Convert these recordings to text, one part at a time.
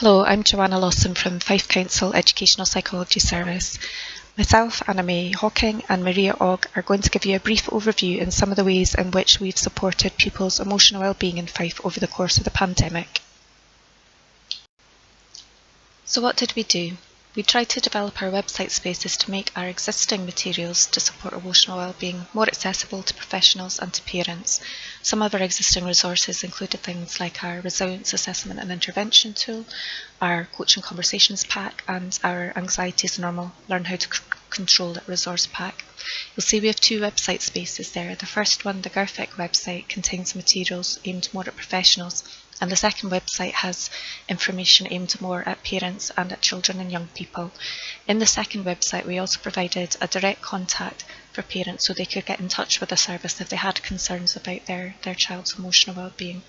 Hello, I'm Joanna Lawson from Fife Council Educational Psychology Service. Myself, Anna May Hawking and Maria Ogg are going to give you a brief overview in some of the ways in which we've supported pupils' emotional wellbeing in Fife over the course of the pandemic. So what did we do? We tried to develop our website spaces to make our existing materials to support emotional wellbeing more accessible to professionals and to parents. Some of our existing resources included things like our resilience assessment and intervention tool, our coaching conversations pack, and our anxieties normal learn how to control it resource pack. You'll see we have two website spaces there. The first one, the GERFIC website, contains materials aimed more at professionals, and the second website has information aimed more at parents and at children and young people. In the second website, we also provided a direct contact for parents so they could get in touch with the service if they had concerns about their child's emotional wellbeing.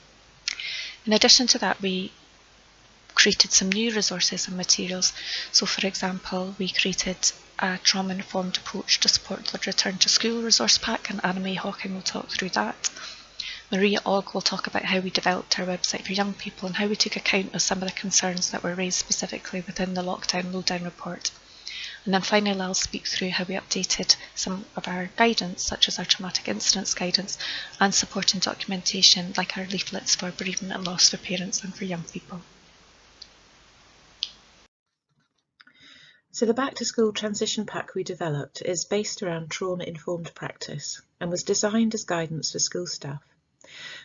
In addition to that, we created some new resources and materials. So for example, we created a trauma-informed approach to support the return to school resource pack, and Anna May Hawking will talk through that. Maria Ogg will talk about how we developed our website for young people and how we took account of some of the concerns that were raised specifically within the lockdown lowdown report. And then finally I'll speak through how we updated some of our guidance, such as our traumatic incidents guidance and supporting documentation like our leaflets for bereavement and loss for parents and for young people. So the Back to School transition pack we developed is based around trauma-informed practice and was designed as guidance for school staff.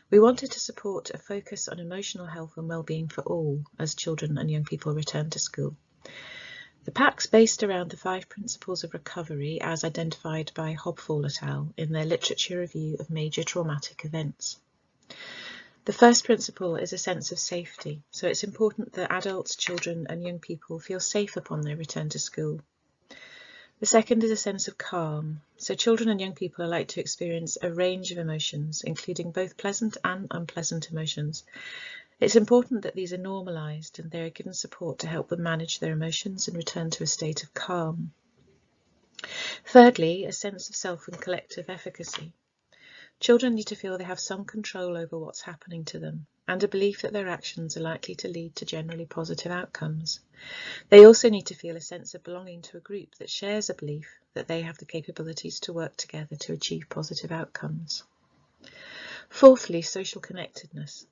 We wanted to support a focus on emotional health and well-being for all as children and young people return to school. The pack's based around the 5 principles of recovery as identified by Hobfall et al. In their literature review of major traumatic events. The first principle is a sense of safety, so it's important that adults, children and young people feel safe upon their return to school. The second is a sense of calm, so children and young people are likely to experience a range of emotions, including both pleasant and unpleasant emotions. It's important that these are normalised and they are given support to help them manage their emotions and return to a state of calm. Thirdly, a sense of self and collective efficacy. Children need to feel they have some control over what's happening to them and a belief that their actions are likely to lead to generally positive outcomes. They also need to feel a sense of belonging to a group that shares a belief that they have the capabilities to work together to achieve positive outcomes. Fourthly, social connectedness.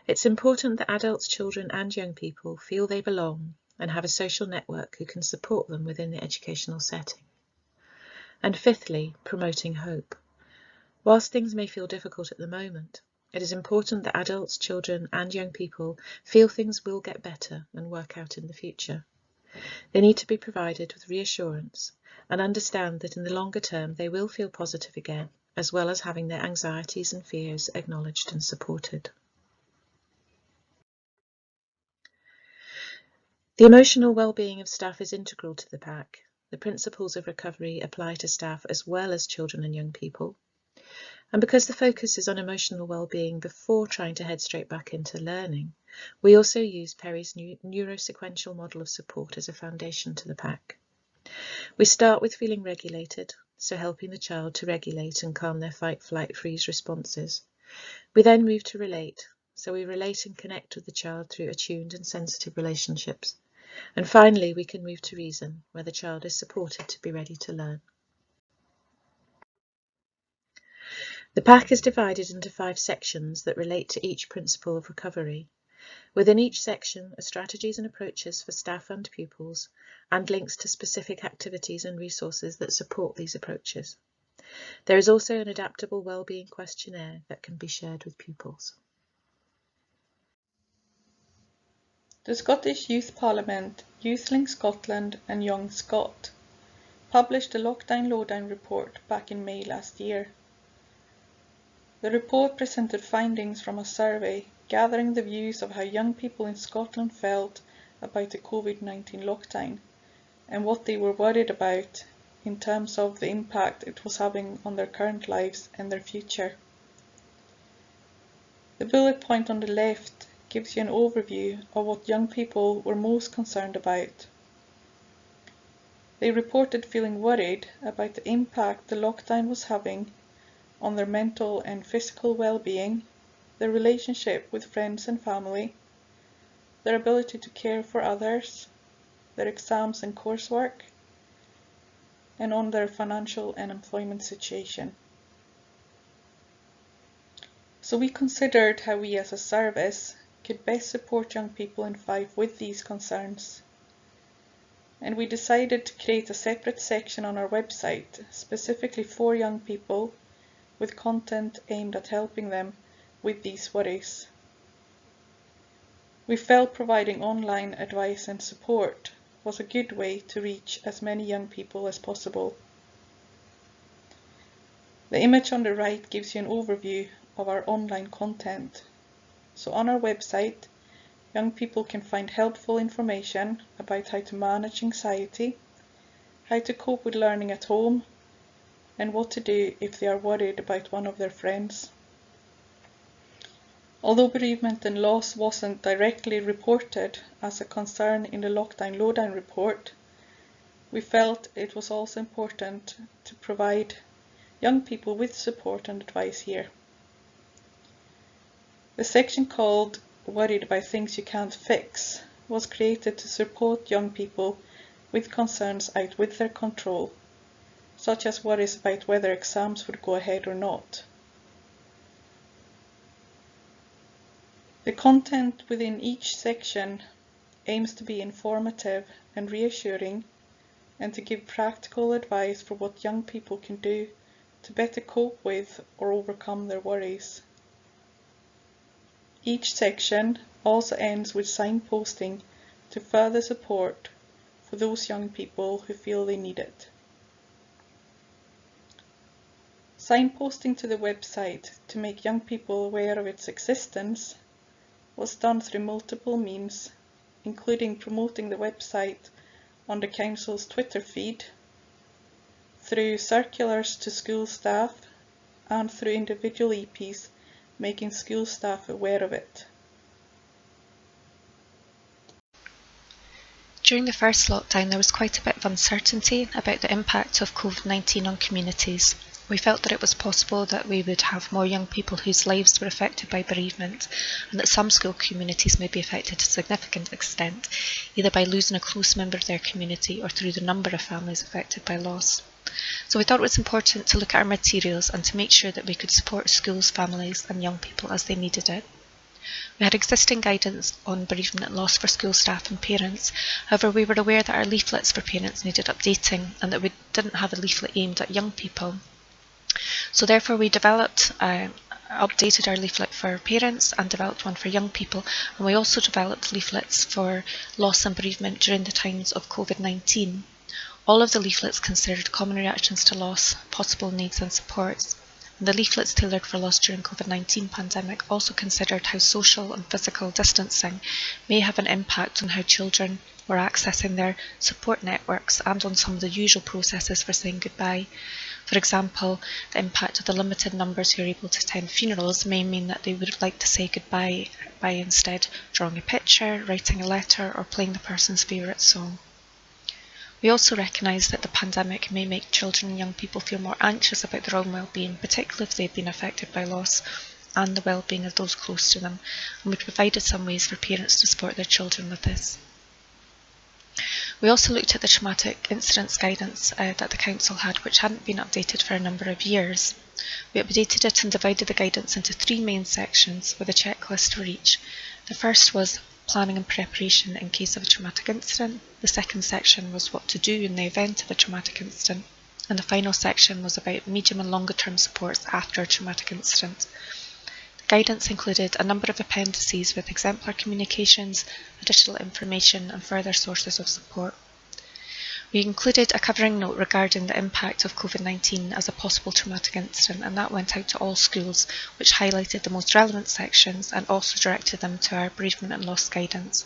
It's important that adults, children and young people feel they belong and have a social network who can support them within the educational setting. And fifthly, promoting hope. Whilst things may feel difficult at the moment, it is important that adults, children and young people feel things will get better and work out in the future. They need to be provided with reassurance and understand that in the longer term they will feel positive again, as well as having their anxieties and fears acknowledged and supported. The emotional well-being of staff is integral to the pack. The principles of recovery apply to staff as well as children and young people. And because the focus is on emotional well-being before trying to head straight back into learning, we also use Perry's neurosequential model of support as a foundation to the pack. We start with feeling regulated, so helping the child to regulate and calm their fight, flight, freeze responses. We then move to relate, so we relate and connect with the child through attuned and sensitive relationships. And finally, we can move to reason, where the child is supported to be ready to learn. The pack is divided into 5 sections that relate to each principle of recovery. Within each section are strategies and approaches for staff and pupils, and links to specific activities and resources that support these approaches. There is also an adaptable wellbeing questionnaire that can be shared with pupils. The Scottish Youth Parliament, YouthLink Scotland and Young Scot published the Lockdown Lowdown report back in May last year. The report presented findings from a survey gathering the views of how young people in Scotland felt about the COVID-19 lockdown and what they were worried about in terms of the impact it was having on their current lives and their future. The bullet point on the left gives you an overview of what young people were most concerned about. They reported feeling worried about the impact the lockdown was having on their mental and physical well-being, their relationship with friends and family, their ability to care for others, their exams and coursework, and on their financial and employment situation. So we considered how we as a service could best support young people in Fife with these concerns. And we decided to create a separate section on our website specifically for young people with content aimed at helping them with these worries. We felt providing online advice and support was a good way to reach as many young people as possible. The image on the right gives you an overview of our online content. So on our website, young people can find helpful information about how to manage anxiety, how to cope with learning at home, and what to do if they are worried about one of their friends. Although bereavement and loss wasn't directly reported as a concern in the Lockdown Lowdown report, we felt it was also important to provide young people with support and advice here. The section called Worried About Things You Can't Fix was created to support young people with concerns out with their control, such as worries about whether exams would go ahead or not. The content within each section aims to be informative and reassuring, and to give practical advice for what young people can do to better cope with or overcome their worries. Each section also ends with signposting to further support for those young people who feel they need it. Signposting to the website to make young people aware of its existence was done through multiple means, including promoting the website on the Council's Twitter feed, through circulars to school staff, and through individual EPs making school staff aware of it. During the first lockdown, there was quite a bit of uncertainty about the impact of COVID-19 on communities. We felt that it was possible that we would have more young people whose lives were affected by bereavement, and that some school communities may be affected to a significant extent, either by losing a close member of their community or through the number of families affected by loss. So we thought it was important to look at our materials and to make sure that we could support schools, families and young people as they needed it. We had existing guidance on bereavement and loss for school staff and parents. However, we were aware that our leaflets for parents needed updating and that we didn't have a leaflet aimed at young people. So therefore we updated our leaflet for parents and developed one for young people, and we also developed leaflets for loss and bereavement during the times of COVID-19. All of the leaflets considered common reactions to loss, possible needs and supports. And the leaflets tailored for loss during COVID-19 pandemic also considered how social and physical distancing may have an impact on how children were accessing their support networks and on some of the usual processes for saying goodbye. For example, the impact of the limited numbers who are able to attend funerals may mean that they would like to say goodbye by instead drawing a picture, writing a letter or playing the person's favourite song. We also recognise that the pandemic may make children and young people feel more anxious about their own well-being, particularly if they've been affected by loss, and the well-being of those close to them, and we provided some ways for parents to support their children with this. We also looked at the traumatic incidence guidance that the Council had, which hadn't been updated for a number of years. We updated it and divided the guidance into 3 main sections with a checklist for each. The first was planning and preparation in case of a traumatic incident. The second section was what to do in the event of a traumatic incident. And the final section was about medium and longer term supports after a traumatic incident. The guidance included a number of appendices with exemplar communications, additional information and further sources of support. We included a covering note regarding the impact of COVID-19 as a possible traumatic incident, and that went out to all schools, which highlighted the most relevant sections and also directed them to our bereavement and loss guidance.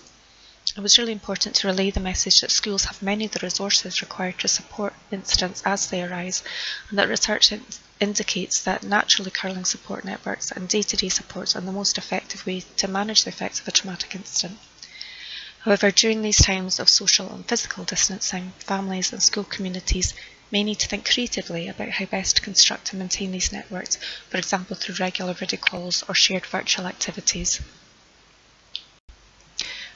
It was really important to relay the message that schools have many of the resources required to support incidents as they arise, and that research indicates that naturally occurring support networks and day-to-day supports are the most effective way to manage the effects of a traumatic incident. However, during these times of social and physical distancing, families and school communities may need to think creatively about how best to construct and maintain these networks, for example through regular video calls or shared virtual activities.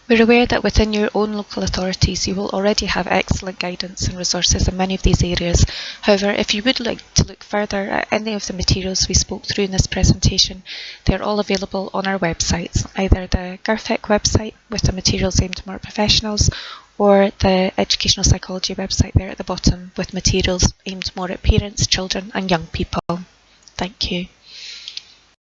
We're aware that within your own local authorities you will already have excellent guidance and resources in many of these areas. However, if you would like to look further at any of the materials we spoke through in this presentation, they are all available on our websites, either the GARFEC website with the materials aimed more at professionals, or the Educational Psychology website there at the bottom with materials aimed more at parents, children and young people. Thank you.